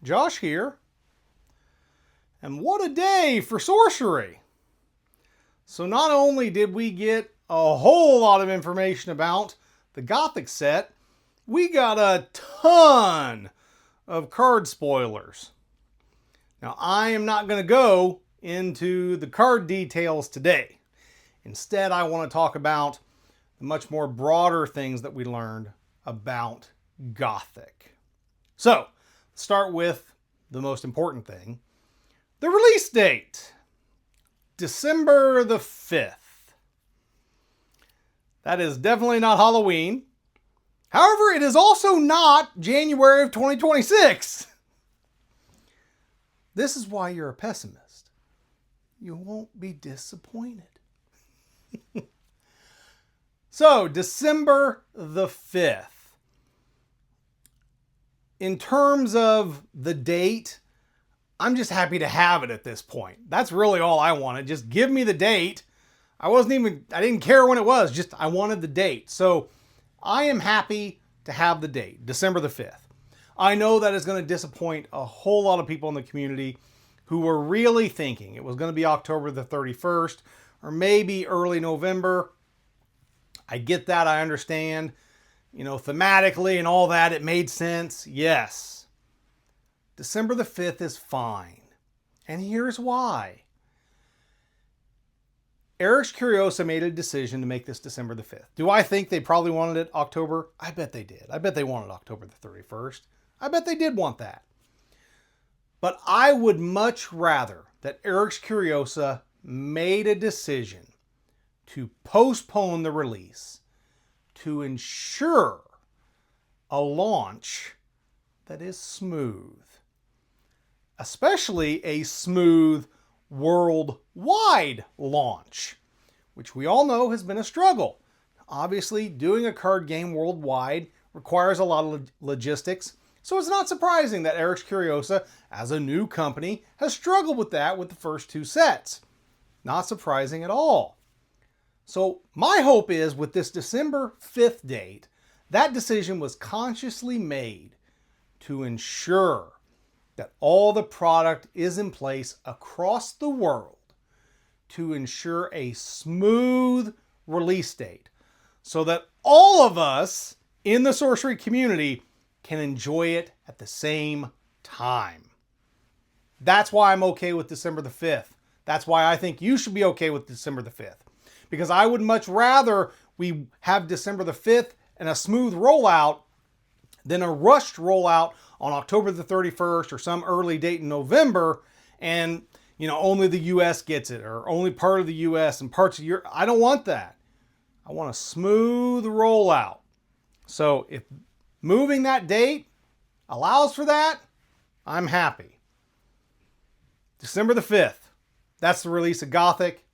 Josh here. And what a day for Sorcery! So not only did we get a whole lot of information about the Gothic set, we got a ton of card spoilers. Now I am not going to go into the card details today. Instead, I want to talk about the much more broader things that we learned about Gothic. So, let's start with the most important thing, the release date. December the 5th. That is definitely not Halloween. However, it is also not January of 2026. This is why you're a pessimist. You won't be disappointed. So, December the 5th. In terms of the date, I'm just happy to have it at this point. That's really all I wanted. Just give me the date. I didn't care when it was, just I wanted the date. So I am happy to have the date, December the 5th. I know that is going to disappoint a whole lot of people in the community who were really thinking it was going to be October the 31st or maybe early November. I get that, I understand. You know, thematically and all that, it made sense. Yes. December the 5th is fine. And here's why. Eric's Curiosa made a decision to make this December the 5th. Do I think they probably wanted it October? I bet they did. I bet they wanted October the 31st. I bet they did want that. But I would much rather that Eric's Curiosa made a decision to postpone the release to ensure a launch that is smooth. Especially a smooth worldwide launch, which we all know has been a struggle. Obviously, doing a card game worldwide requires a lot of logistics, so it's not surprising that Eric's Curiosa, as a new company, has struggled with that with the first two sets. Not surprising at all. So my hope is with this December 5th date, that decision was consciously made to ensure that all the product is in place across the world to ensure a smooth release date so that all of us in the Sorcery community can enjoy it at the same time. That's why I'm okay with December the 5th. That's why I think you should be okay with December the 5th. Because I would much rather we have December the 5th and a smooth rollout than a rushed rollout on October the 31st or some early date in November and, you know, only the US gets it or only part of the US and parts of Europe. I don't want that. I want a smooth rollout. So if moving that date allows for that, I'm happy. December the 5th. That's the release of Gothic.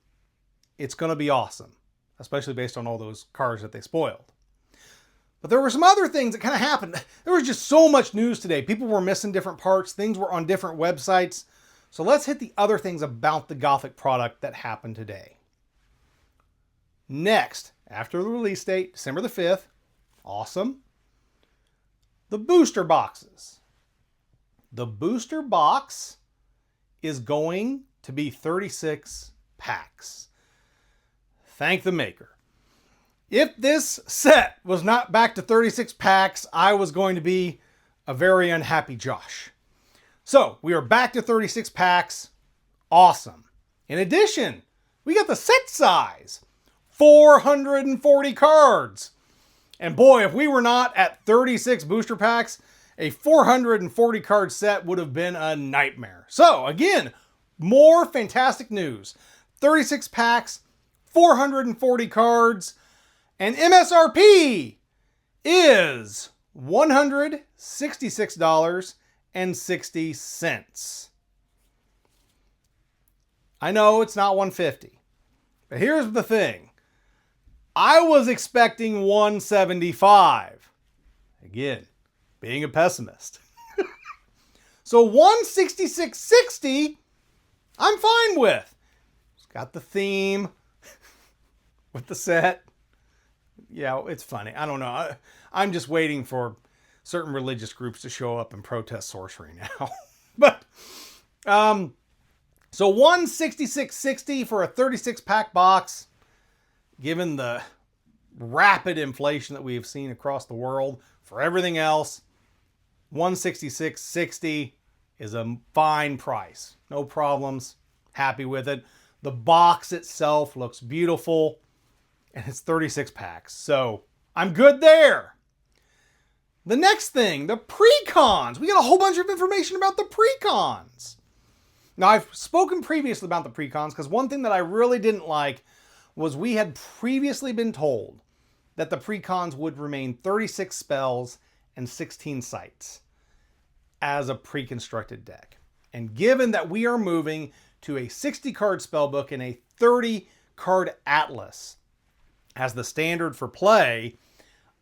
It's going to be awesome, especially based on all those cards that they spoiled. But there were some other things that kind of happened. There was just so much news today. People were missing different parts. Things were on different websites. So let's hit the other things about the Gothic product that happened today. Next, after the release date, December the 5th, awesome, the booster boxes. The booster box is going to be 36 packs. Thank the maker. If this set was not back to 36 packs, I was going to be a very unhappy Josh. So we are back to 36 packs. Awesome. In addition, we got the set size, 440 cards. And boy, if we were not at 36 booster packs, a 440 card set would have been a nightmare. So again, more fantastic news. 36 packs, 440 cards, and MSRP is $166.60. I know it's not $150, but here's the thing. I was expecting $175. Again, being a pessimist. So $166.60, I'm fine with. It's got the theme with the set. Yeah, it's funny. I don't know. I'm just waiting for certain religious groups to show up and protest sorcery now. But so 166.60 for a 36-pack box, given the rapid inflation that we have seen across the world for everything else. 166.60 is a fine price. No problems. Happy with it. The box itself looks beautiful, and it's 36 packs. So I'm good there. The next thing, the Precons. We got a whole bunch of information about the Precons. Now, I've spoken previously about the Precons because one thing that I really didn't like was we had previously been told that the Precons would remain 36 spells and 16 sites as a pre-constructed deck. And given that we are moving to a 60-card spellbook and a 30-card atlas as the standard for play,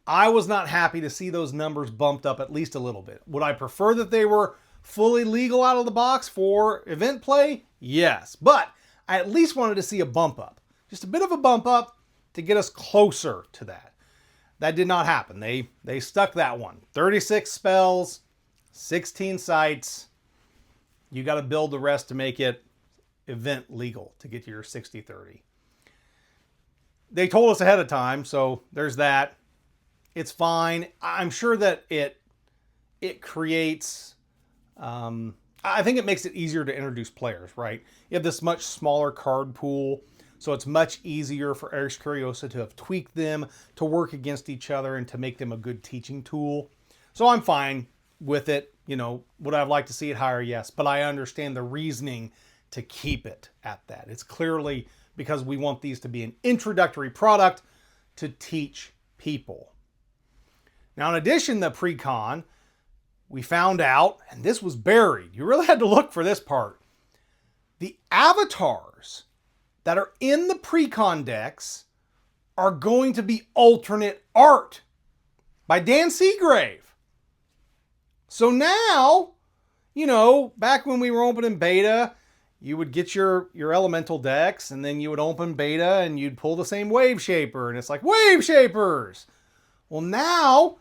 I was not happy to see those numbers bumped up at least a little bit. Would I prefer that they were fully legal out of the box for event play? Yes. But I at least wanted to see a bump up. Just a bit of a bump up to get us closer to that. That did not happen. They stuck that one. 36 spells, 16 sites. You got to build the rest to make it event legal to get to your 60-30. They told us ahead of time, so there's that. It's fine. I'm sure that it creates, I think it makes it easier to introduce players, right? You have this much smaller card pool, so it's much easier for Ars Curiosa to have tweaked them to work against each other and to make them a good teaching tool. So I'm fine with it. You know, would I like to see it higher? Yes, but I understand the reasoning to keep it at that. It's clearly because we want these to be an introductory product to teach people. Now, in addition to Precon, we found out, and this was buried, you really had to look for this part, the avatars that are in the Precon decks are going to be alternate art by Dan Seagrave. So now, you know, back when we were opening beta, you would get your elemental decks, and then you would open beta and you'd pull the same wave shaper, and it's like, wave shapers! Well, now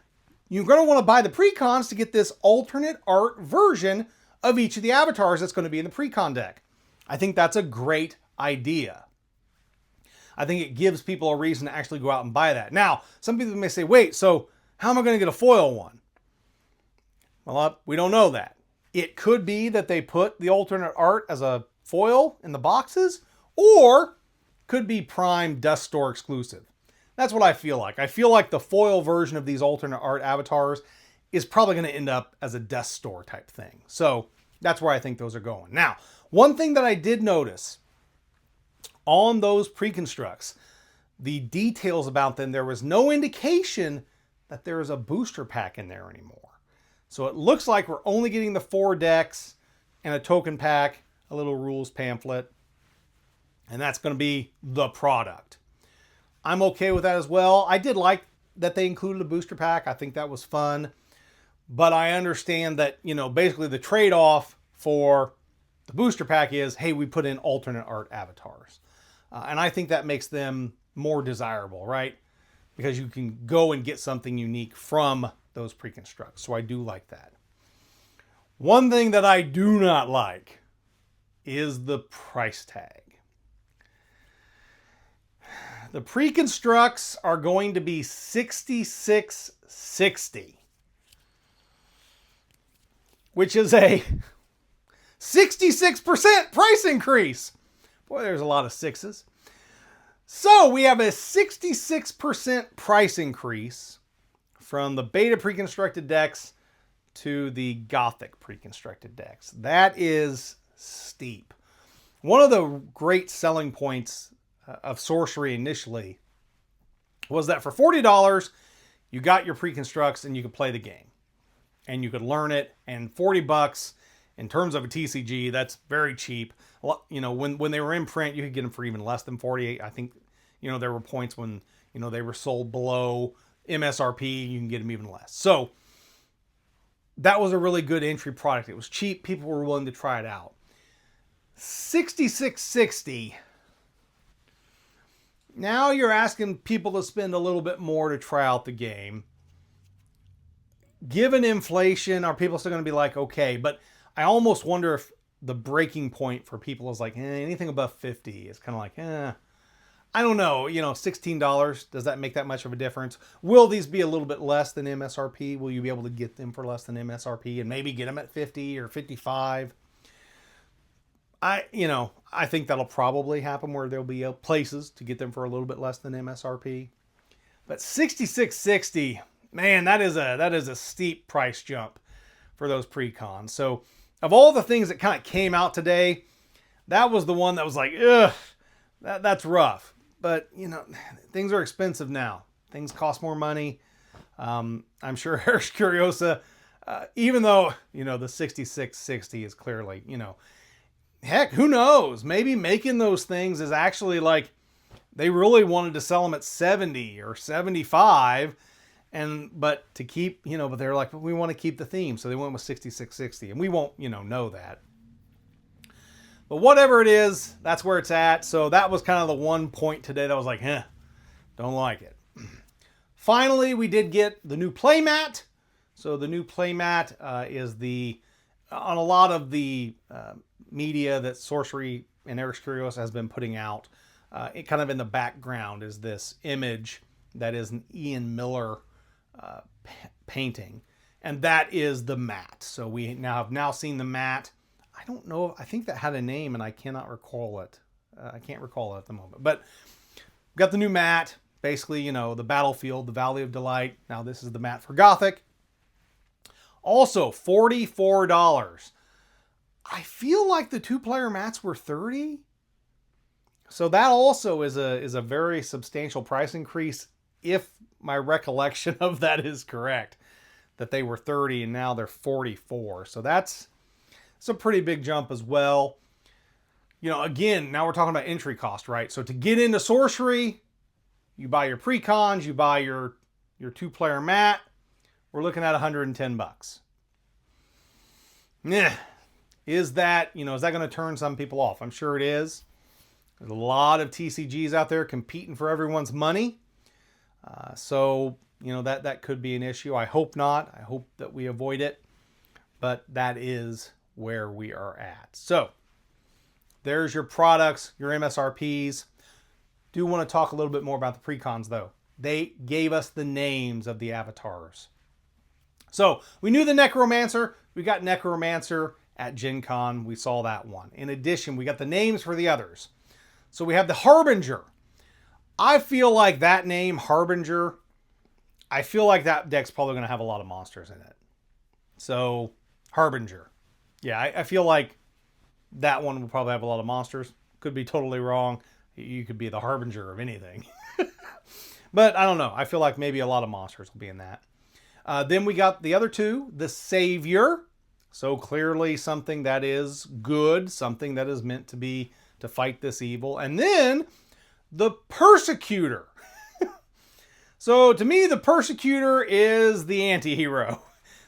you're going to want to buy the Precons to get this alternate art version of each of the avatars that's going to be in the Precon deck. I think that's a great idea. I think it gives people a reason to actually go out and buy that. Now, some people may say, wait, so how am I going to get a foil one? Well, we don't know that. It could be that they put the alternate art as a foil in the boxes, or could be Prime Dust Store exclusive. That's what I feel like. I feel like the foil version of these alternate art avatars is probably going to end up as a Dust Store type thing. So that's where I think those are going. Now, one thing that I did notice on those pre-constructs, the details about them, there was no indication that there is a booster pack in there anymore. So it looks like we're only getting the 4 decks and a token pack, a little rules pamphlet, and that's going to be the product. I'm okay with that as well. I did like that they included a booster pack. I think that was fun. But I understand that, you know, basically the trade-off for the booster pack is, hey, we put in alternate art avatars. And I think that makes them more desirable, right? Because you can go and get something unique from those pre-constructs. So I do like that. One thing that I do not like is the price tag. The pre-constructs are going to be $66.60, which is a 66% price increase. Boy, there's a lot of sixes. So we have a 66% price increase from the beta pre-constructed decks to the Gothic pre-constructed decks. That is steep. One of the great selling points of Sorcery initially was that for $40, you got your pre-constructs and you could play the game. And you could learn it. And $40 in terms of a TCG, that's very cheap. You know, when they were in print, you could get them for even less than 48. I think, you know, there were points when, you know, they were sold below MSRP, you can get them even less. So that was a really good entry product. It was cheap. People were willing to try it out. $66.60. Now you're asking people to spend a little bit more to try out the game. Given inflation, are people still going to be like, okay? But I almost wonder if the breaking point for people is like anything above 50 is kind of like, I don't know, $16, does that make that much of a difference? Will these be a little bit less than MSRP? Will you be able to get them for less than MSRP and maybe get them at 50 or 55? I think that'll probably happen where there'll be places to get them for a little bit less than MSRP. But $66.60, man, that is a steep price jump for those Precons. So of all the things that kind of came out today, that was the one that was like, ugh, that's rough. But, things are expensive now. Things cost more money. I'm sure Eric Curiosa, even though, the $66.60 is clearly, heck, who knows? Maybe making those things is actually like, they really wanted to sell them at 70 or 75, but to keep, but they're like, we want to keep the theme, so they went with $66.60, and we won't, know that. But whatever it is, that's where it's at. So that was kind of the one point today that I was like, don't like it. Finally, we did get the new Playmat. So the new Playmat is on a lot of the media that Sorcery and Eric Curiosa has been putting out. It kind of in the background is this image that is an Ian Miller painting, and that is the mat. So we have now seen the mat. I don't know. I think that had a name, and I cannot recall it. I can't recall it at the moment. But we've got the new mat. Basically, the battlefield, the Valley of Delight. Now this is the mat for Gothic. Also, $44. I feel like the 2-player mats were $30. So that also is a very substantial price increase, if my recollection of that is correct, that they were $30 and now they're $44. So it's a pretty big jump as well. Again, now we're talking about entry cost, right? So to get into Sorcery, you buy your Precons, you buy your 2-player mat, we're looking at $110. Yeah. Is that going to turn some people off? I'm sure it is. There's a lot of TCGs out there competing for everyone's money. So that could be an issue. I hope not. I hope that we avoid it. But that is where we are at. So there's your products, your MSRPs. Do want to talk a little bit more about the Precons, though. They gave us the names of the avatars. So we knew the Necromancer. We got Necromancer at Gen Con. We saw that one. In addition, we got the names for the others. So we have the Harbinger. I feel like that name, Harbinger, I feel like that deck's probably going to have a lot of monsters in it. So, Harbinger. Yeah, I feel like that one will probably have a lot of monsters. Could be totally wrong. You could be the Harbinger of anything. But I don't know. I feel like maybe a lot of monsters will be in that. Then we got the other two. The Savior. So clearly something that is good. Something that is meant to fight this evil. And then the Persecutor. So to me, the Persecutor is the anti-hero.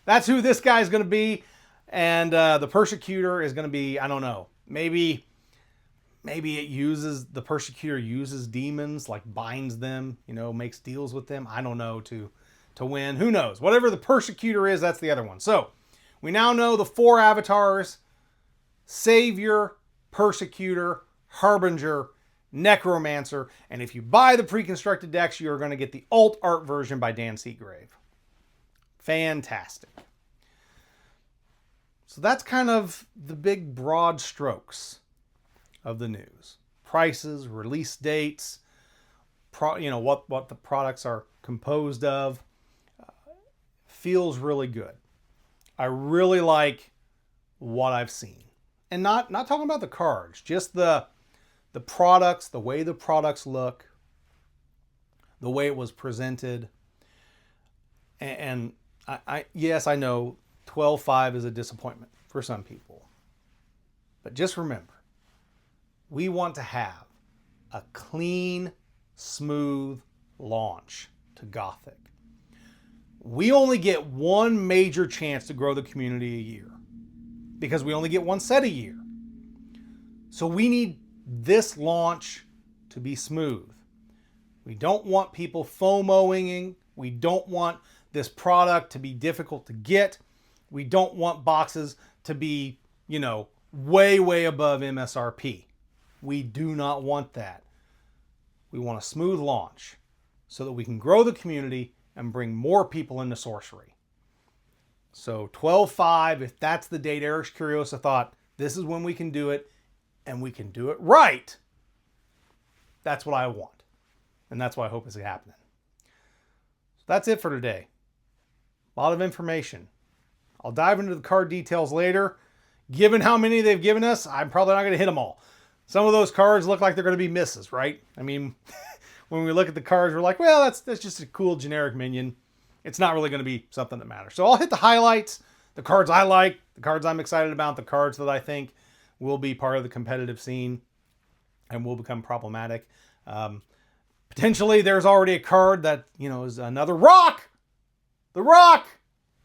That's who this guy's going to be. And the Persecutor is going to be, I don't know, maybe the Persecutor uses demons, like binds them, makes deals with them. I don't know, to win. Who knows? Whatever the Persecutor is, that's the other one. So we now know the 4 avatars: Savior, Persecutor, Harbinger, Necromancer. And if you buy the pre-constructed decks, you're going to get the alt art version by Dan Seagrave. Fantastic. So that's kind of the big broad strokes of the news. Prices, release dates, what the products are composed of. Feels really good. I really like what I've seen. And not talking about the cards, just the products, the way the products look, the way it was presented. And yes, I know 12.5 is a disappointment for some people. But just remember, we want to have a clean, smooth launch to Gothic. We only get one major chance to grow the community a year because we only get one set a year. So we need this launch to be smooth. We don't want people FOMOing. We don't want this product to be difficult to get. We don't want boxes to be, you know, way, way above MSRP. We do not want that. We want a smooth launch so that we can grow the community and bring more people into Sorcery. So 12/5, if that's the date Eric's Curiosa thought, this is when we can do it, and we can do it right. That's what I want. And that's what I hope is happening. So that's it for today. A lot of information. I'll dive into the card details later. Given how many they've given us, I'm probably not going to hit them all. Some of those cards look like they're going to be misses, right? I mean, when we look at the cards, we're like, well, that's just a cool generic minion. It's not really going to be something that matters. So I'll hit the highlights, the cards I like, the cards I'm excited about, the cards that I think will be part of the competitive scene and will become problematic. Potentially, there's already a card that, you know, is another Rock. The Rock.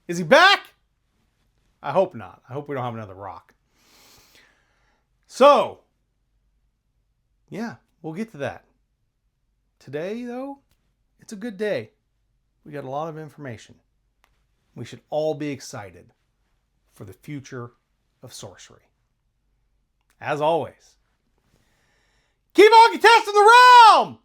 Is he back? I hope not. I hope we don't have another Rock. So, yeah, we'll get to that. Today, though, it's a good day. We got a lot of information. We should all be excited for the future of Sorcery. As always, keep on contesting the realm!